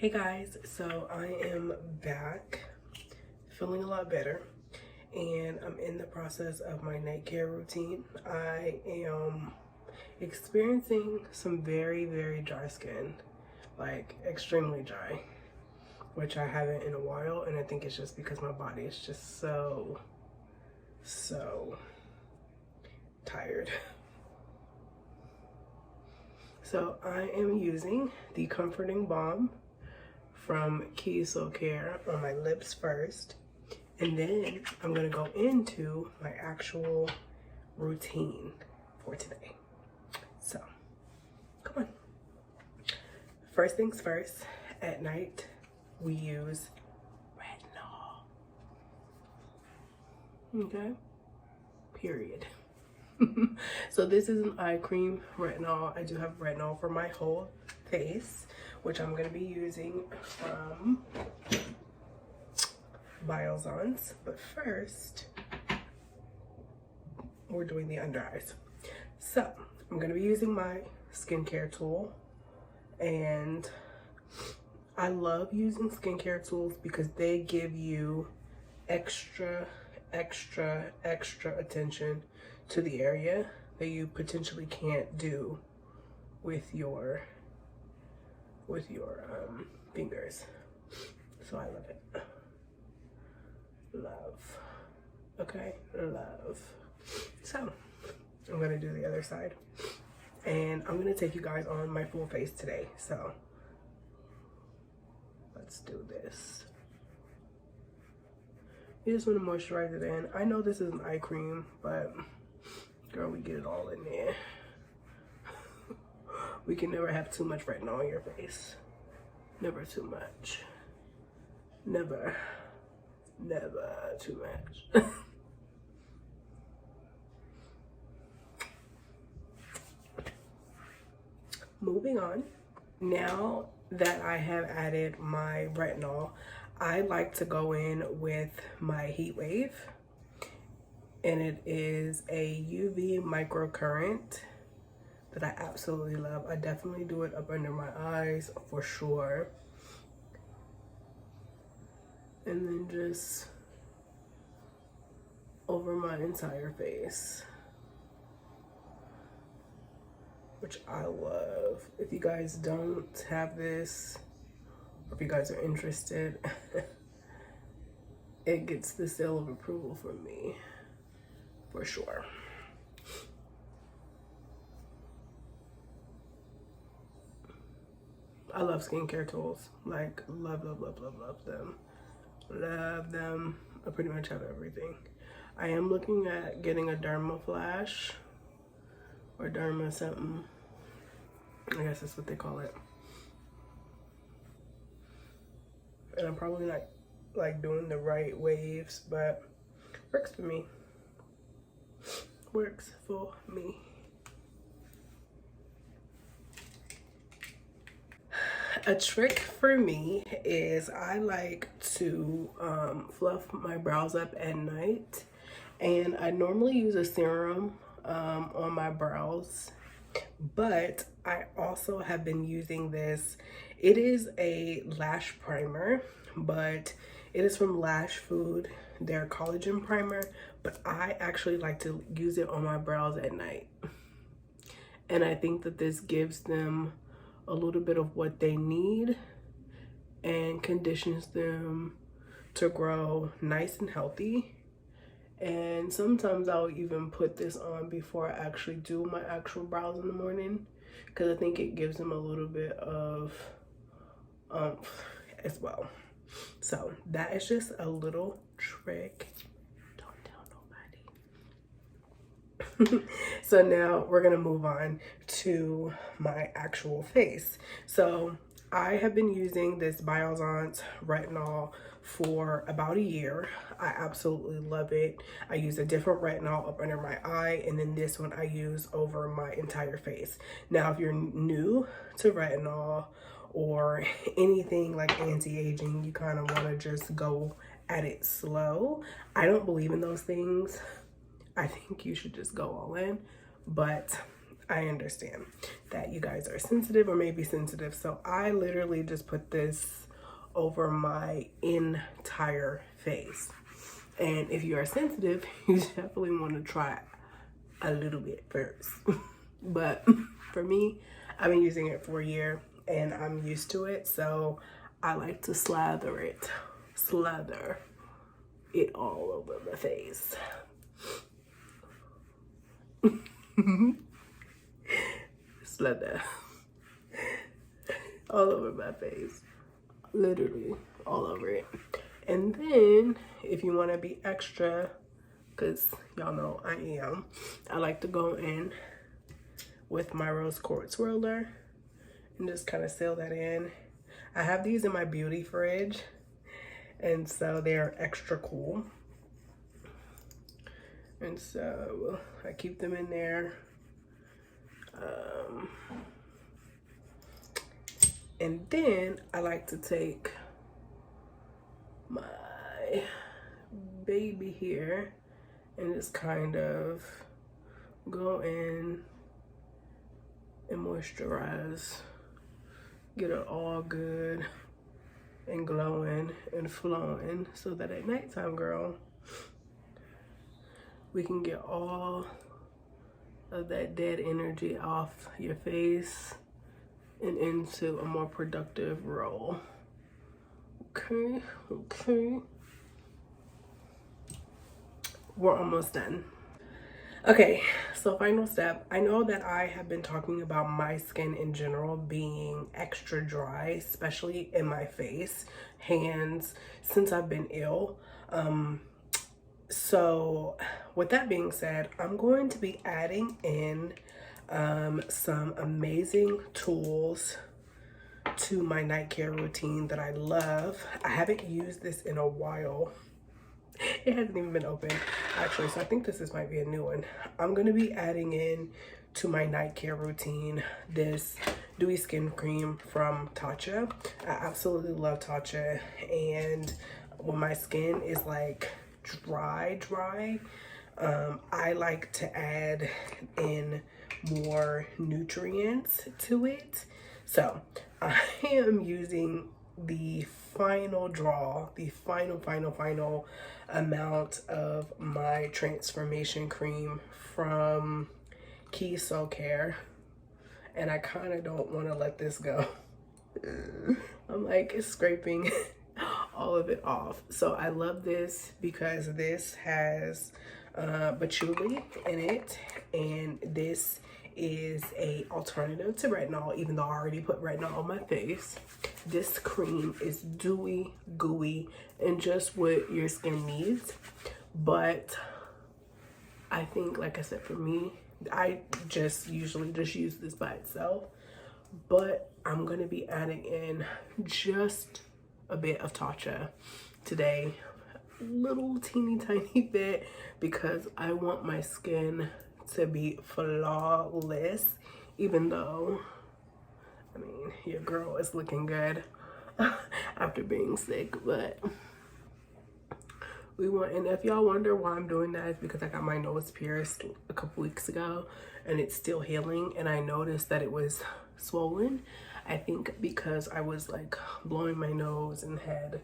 Hey guys, so I am back, feeling a lot better, and I'm in the process of my night care routine. I am experiencing some very dry skin, like extremely dry, which I haven't in a while, and I think it's just because my body is just so tired. So I am using the Comforting Balm from Care on my lips first, and then I'm gonna go into my actual routine for today. So come on. First things first, at night we use retinol. Okay, period. So this is an eye cream retinol. I do have retinol for my whole face, which I'm going to be using from Biozone's. But first, we're doing the under eyes. So I'm going to be using my skincare tool, and I love using skincare tools because they give you extra attention to the area that you potentially can't do with your fingers. So I love it. Love. Okay, love. So I'm gonna do the other side, and I'm gonna take you guys on my full face today. So let's do this. You just want to moisturize it in. I know this is an eye cream, but girl, we get it all in there. We can never have too much retinol on your face. Never too much. Never too much. Moving on. Now that I have added my retinol, I like to go in with my Heat Wave, and it is a UV microcurrent that I absolutely love. I definitely do it up under my eyes for sure, and then just over my entire face, which I love. If you guys don't have this, or if you guys are interested, it gets the seal of approval from me for sure. I love skincare tools. Like, love them. Love them. I pretty much have everything. I am looking at getting a Derma Flash or Derma something. I guess that's what they call it. And I'm probably not like doing the right waves, but works for me. Works for me. A trick for me is I like to fluff my brows up at night, and I normally use a serum on my brows, but I also have been using this. It is a lash primer, but it is from Lash Food, their Collagen Primer, but I actually like to use it on my brows at night. And I think that this gives them a little bit of what they need and conditions them to grow nice and healthy. And sometimes I'll even put this on before I actually do my actual brows in the morning, because I think it gives them a little bit of as well. So that is just a little trick. Don't tell nobody. So now we're gonna move on to my actual face. So I have been using this Biozone Retinol for about a year. I absolutely love it. I use a different retinol up under my eye, and then this one I use over my entire face. Now, if you're new to retinol or anything like anti-aging, you kind of want to just go at it slow. I don't believe in those things. I think you should just go all in, but I understand that you guys are sensitive or may be sensitive. So I literally just put this over my entire face. And if you are sensitive, you definitely want to try a little bit first. But for me, I've been using it for a year and I'm used to it. So I like to slather it all over my face. Slather all over my face, literally all over it. And then if you want to be extra, because y'all know I like to go in with my rose quartz roller and just kind of seal that in. I have these in my beauty fridge, and so they're extra cool, and so I keep them in there. And then I like to take my baby here and just kind of go in and moisturize, get it all good and glowing and flowing, so that at nighttime, girl, we can get all of that dead energy off your face and into a more productive role. Okay. We're almost done. Okay, so final step. I know that I have been talking about my skin in general being extra dry, especially in my face, hands, since I've been ill. So with that being said, I'm going to be adding in some amazing tools to my night care routine that I love. I haven't used this in a while. It hasn't even been open, actually, so I think this might be a new one. I'm going to be adding in to my night care routine this Dewy skin cream from Tatcha. I absolutely love Tatcha, and when my skin is like dry, I like to add in more nutrients to it. So I am using the final draw, the final amount of my transformation cream from Key Soul Care, and I kind of don't want to let this go. I'm like scraping all of it off. So I love this because this has patchouli in it, and this is a alternative to retinol, even though I already put retinol on my face. This cream is dewy, gooey, and just what your skin needs. But I think, like I said, for me, I just usually just use this by itself, but I'm gonna be adding in just a bit of Tatcha today, little teeny tiny bit, because I want my skin to be flawless, even though, I mean, your girl is looking good after being sick. But we want, and if y'all wonder why I'm doing that, it's because I got my nose pierced a couple weeks ago and it's still healing, and I noticed that it was swollen. I think because I was like blowing my nose and had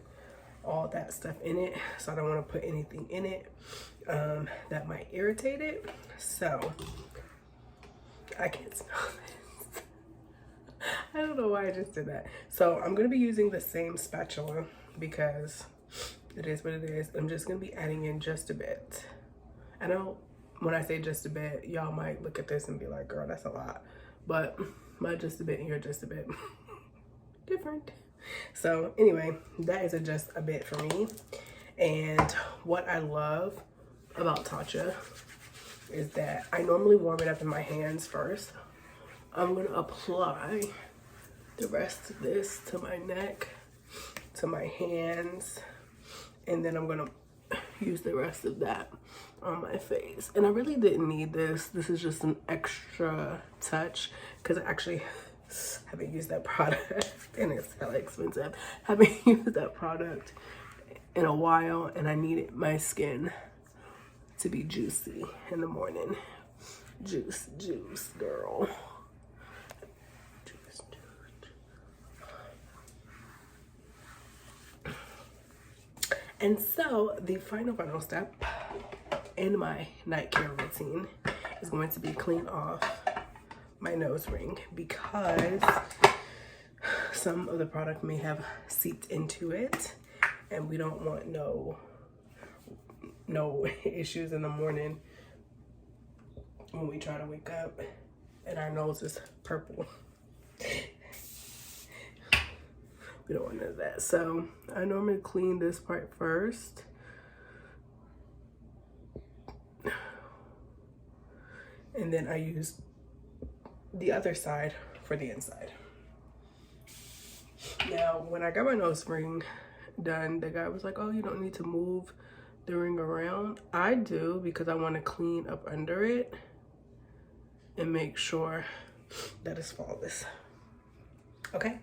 all that stuff in it, so I don't want to put anything in it that might irritate it. So I can't smell this. I don't know why I just did that. So I'm gonna be using the same spatula because it is what it is. I'm just gonna be adding in just a bit. I know when I say just a bit, y'all might look at this and be like, girl, that's a lot, but my just a bit and your just a bit different. So anyway, that is just a bit for me. And what I love about Tatcha is that I normally warm it up in my hands first. I'm gonna apply the rest of this to my neck, to my hands, and then I'm gonna use the rest of that on my face. And I really didn't need this. This is just an extra touch because I actually haven't used that product and it's hella expensive. Haven't used that product in a while, and I needed my skin to be juicy in the morning. Juice, juice, girl. Juice, juice. And so the final step in my night care routine is going to be clean off my nose ring, because some of the product may have seeped into it, and we don't want no issues in the morning when we try to wake up and our nose is purple. We don't want none of that. So I normally clean this part first. And then I use the other side for the inside. Now, when I got my nose ring done, the guy was like, oh, you don't need to move the ring around. I do, because I want to clean up under it and make sure that it's flawless. Okay?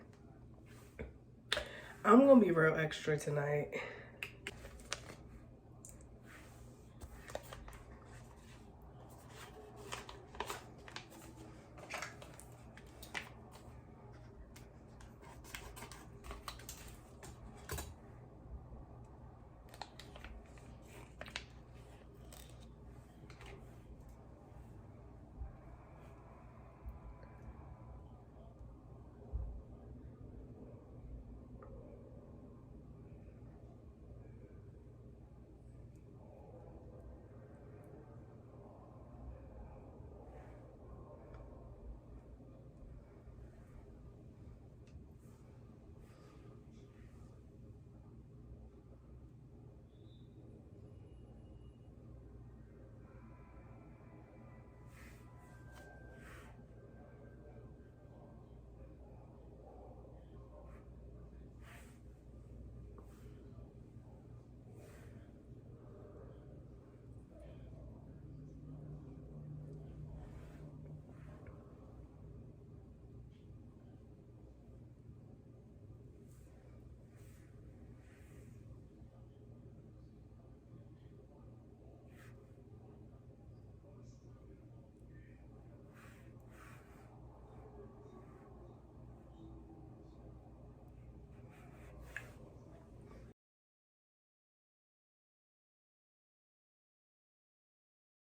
I'm gonna be real extra tonight.